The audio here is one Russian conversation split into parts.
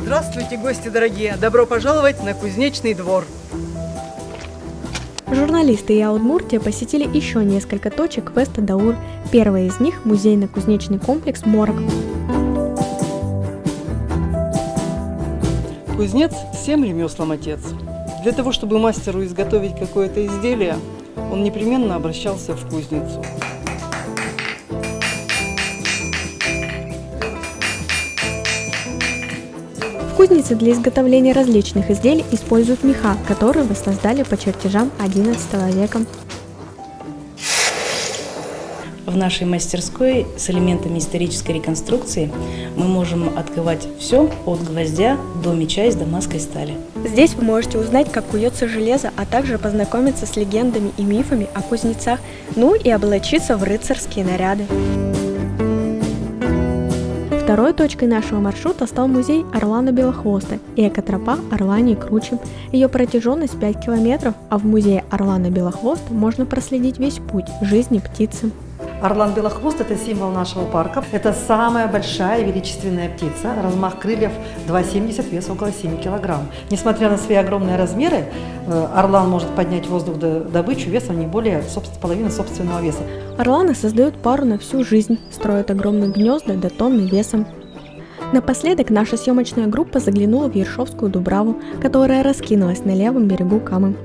Здравствуйте, гости дорогие! Добро пожаловать на Кузнечный двор! Журналисты ИА Удмуртия посетили еще несколько точек квеста Даур. Первая из них – музейно-кузнечный комплекс «Морок». Кузнец всем ремеслам отец. Для того, чтобы мастеру изготовить какое-то изделие, он непременно обращался в кузницу. В кузнице для изготовления различных изделий используют меха, которые воссоздали по чертежам XI века. В нашей мастерской с элементами исторической реконструкции мы можем отковать все от гвоздя до меча из дамасской стали. Здесь вы можете узнать, как куется железо, а также познакомиться с легендами и мифами о кузнецах, ну и облачиться в рыцарские наряды. Второй точкой нашего маршрута стал музей Орлана Белохвоста и экотропа Орлани Кручи. Ее протяженность 5 километров, а в музее Орлана Белохвоста можно проследить весь путь жизни птицы. Орлан Белохвост – это символ нашего парка. Это самая большая и величественная птица. Размах крыльев 2,70, вес около 7 килограмм. Несмотря на свои огромные размеры, орлан может поднять в воздух добычу весом не более половины собственного веса. Орланы создают пару на всю жизнь, строят огромные гнезда до тонны весом. Напоследок наша съемочная группа заглянула в Ершовскую Дубраву, которая раскинулась на левом берегу Камы.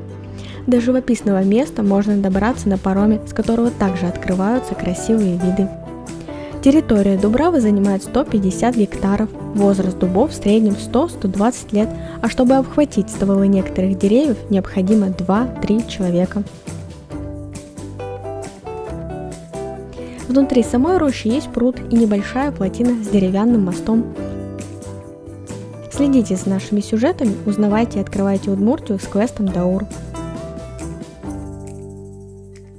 До живописного места можно добраться на пароме, с которого также открываются красивые виды. Территория Дубравы занимает 150 гектаров, возраст дубов в среднем 100-120 лет, а чтобы обхватить стволы некоторых деревьев, необходимо 2-3 человека. Внутри самой рощи есть пруд и небольшая плотина с деревянным мостом. Следите за нашими сюжетами, узнавайте и открывайте Удмуртию с квестом Даур.